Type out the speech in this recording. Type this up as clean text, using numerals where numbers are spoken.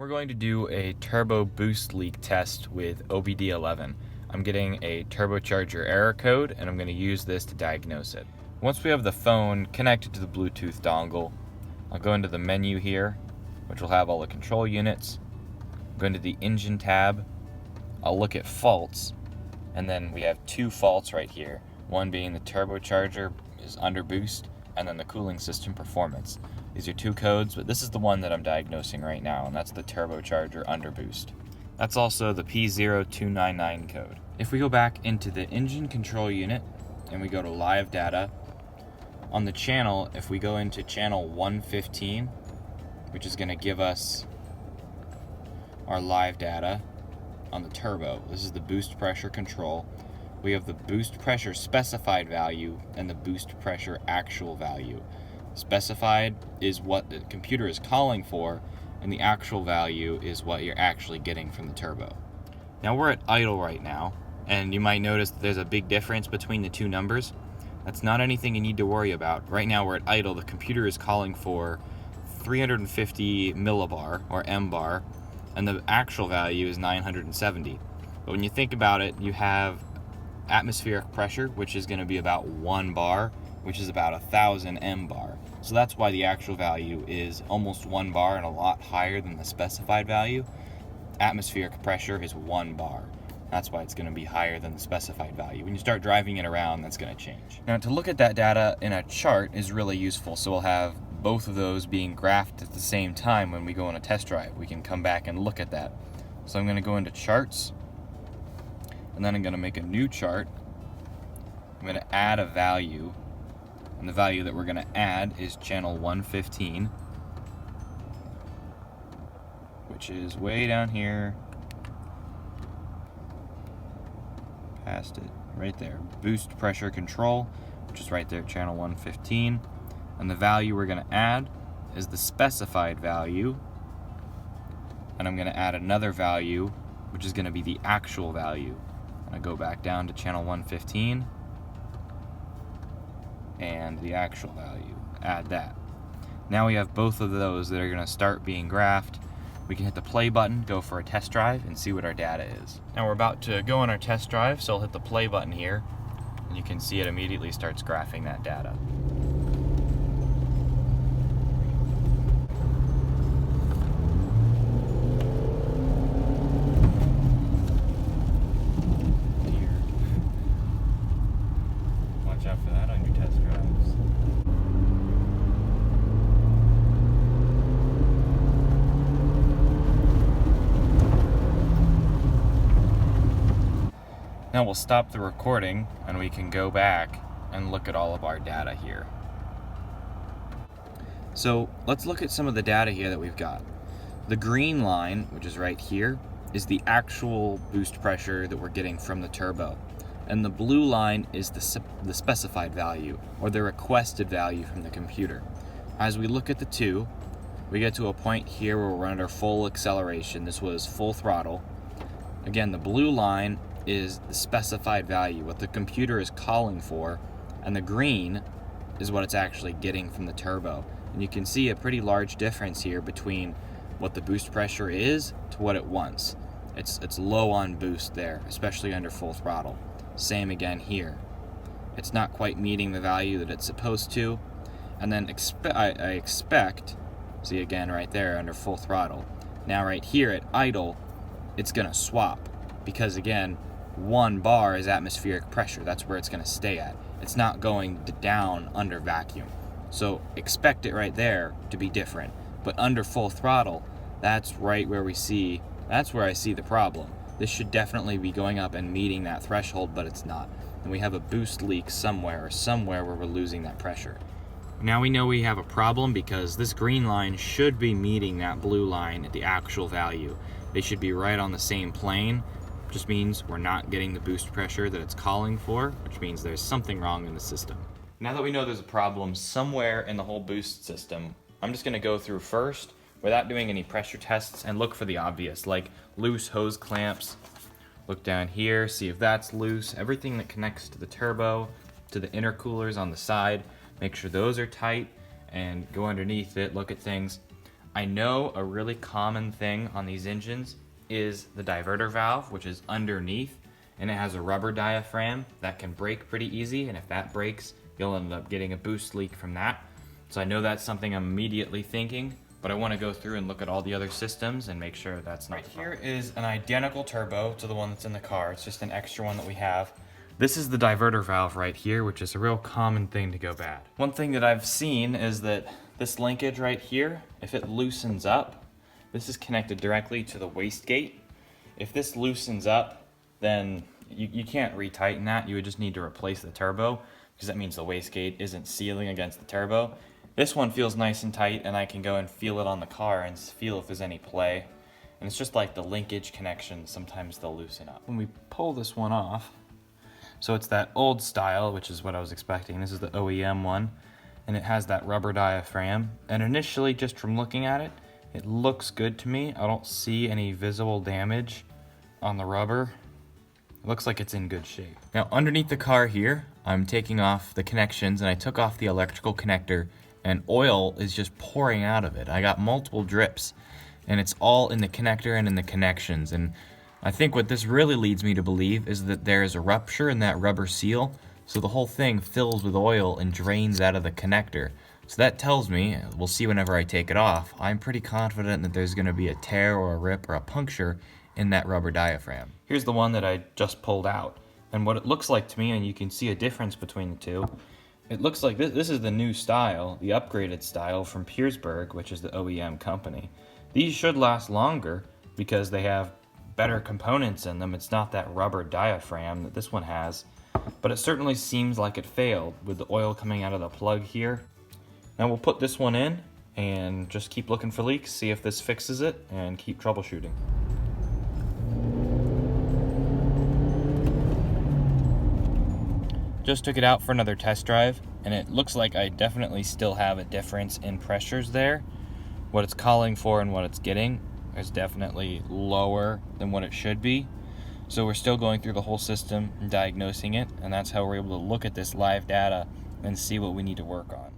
We're going to do a turbo boost leak test with OBDeleven. I'm getting a turbocharger error code and I'm going to use this to diagnose it. Once we have the phone connected to the Bluetooth dongle, I'll go into the menu here, which will have all the control units. Go into the engine tab. I'll look at faults, and then we have two faults right here. One being the turbocharger is under boost, and then the cooling system performance. These are two codes, but this is the one that I'm diagnosing right now, and that's the turbocharger under boost. That's also the P0299 code. If we go back into the engine control unit and we go to live data, on the channel, if we go into channel 115, which is going to give us our live data on the turbo, this is the boost pressure control. We have the boost pressure specified value and the boost pressure actual value. Specified is what the computer is calling for, and the actual value is what you're actually getting from the turbo. Now we're at idle right now, and you might notice that there's a big difference between the two numbers. That's not anything you need to worry about. Right now we're at idle. The computer is calling for 350 millibar or M-bar, and the actual value is 970. But when you think about it, you have atmospheric pressure, which is going to be about 1 bar, which is about 1,000 M-bar. So that's why the actual value is almost 1 bar and a lot higher than the specified value. Atmospheric pressure is 1 bar. That's why it's going to be higher than the specified value. When you start driving it around, that's going to change. Now, to look at that data in a chart is really useful. So we'll have both of those being graphed at the same time when we go on a test drive. We can come back and look at that. So I'm going to go into charts, and then I'm going to make a new chart. I'm going to add a value, and the value that we're going to add is channel 115, which is way down here, past it, right there. Boost pressure control, which is right there, channel 115. And the value we're going to add is the specified value, and I'm going to add another value, which is going to be the actual value. I go back down to channel 115 and the actual value, add that. Now we have both of those that are going to start being graphed. We can hit the play button, go for a test drive, and see what our data is. Now we're about to go on our test drive, so I'll hit the play button here, and you can see it immediately starts graphing that data. Watch out for that on your test drives. Now we'll stop the recording and we can go back and look at all of our data here. So let's look at some of the data here that we've got. The green line, which is right here, is the actual boost pressure that we're getting from the turbo. And the blue line is the specified value, or the requested value from the computer. As we look at the two, we get to a point here where we're under full acceleration. This was full throttle. Again, the blue line is the specified value, what the computer is calling for, and the green is what it's actually getting from the turbo. And you can see a pretty large difference here between what the boost pressure is to what it wants. It's low on boost there, especially under full throttle. Same again here. It's not quite meeting the value that it's supposed to. And then I expect, see again right there under full throttle. Now right here at idle, it's gonna swap, because again, 1 bar is atmospheric pressure. That's where it's going to stay at. It's not going down under vacuum. So expect it right there to be different. But under full throttle, that's right where that's where I see the problem. This should definitely be going up and meeting that threshold, but it's not. And we have a boost leak somewhere where we're losing that pressure. Now we know we have a problem because this green line should be meeting that blue line at the actual value. They should be right on the same plane. Just means we're not getting the boost pressure that it's calling for, which means there's something wrong in the system. Now that we know there's a problem somewhere in the whole boost system, I'm just going to go through first without doing any pressure tests and look for the obvious, like loose hose clamps. Look down here, see if that's loose. Everything that connects to the turbo, to the intercoolers on the side, make sure those are tight, and go underneath it, look at things. I know a really common thing on these engines is the diverter valve, which is underneath, and it has a rubber diaphragm that can break pretty easy, and if that breaks, you'll end up getting a boost leak from that. So I know that's something I'm immediately thinking, but I want to go through and look at all the other systems and make sure that's not. Right here is an identical turbo to the one that's in the car. It's just an extra one that we have. This is the diverter valve right here, which is a real common thing to go bad. One thing that I've seen is that this linkage right here, if it loosens up, this is connected directly to the wastegate. If this loosens up, then you can't retighten that. You would just need to replace the turbo, because that means the wastegate isn't sealing against the turbo. This one feels nice and tight, and I can go and feel it on the car and feel if there's any play. And it's just like the linkage connections, sometimes they'll loosen up. When we pull this one off, so it's that old style, which is what I was expecting. This is the OEM one, and it has that rubber diaphragm. And initially, just from looking at it, it looks good to me. I don't see any visible damage on the rubber. It looks like it's in good shape. Now, underneath the car here, I'm taking off the connections, and I took off the electrical connector, and oil is just pouring out of it. I got multiple drips, and it's all in the connector and in the connections. And I think what this really leads me to believe is that there is a rupture in that rubber seal, so the whole thing fills with oil and drains out of the connector. So that tells me, we'll see whenever I take it off, I'm pretty confident that there's going to be a tear or a rip or a puncture in that rubber diaphragm. Here's the one that I just pulled out, and what it looks like to me, and you can see a difference between the two, it looks like this is the new style, the upgraded style from Petersburg, which is the OEM company. These should last longer because they have better components in them. It's not that rubber diaphragm that this one has, but it certainly seems like it failed with the oil coming out of the plug here. Now we'll put this one in and just keep looking for leaks, see if this fixes it, and keep troubleshooting. Just took it out for another test drive, and it looks like I definitely still have a difference in pressures there. What it's calling for and what it's getting is definitely lower than what it should be. So we're still going through the whole system and diagnosing it, and that's how we're able to look at this live data and see what we need to work on.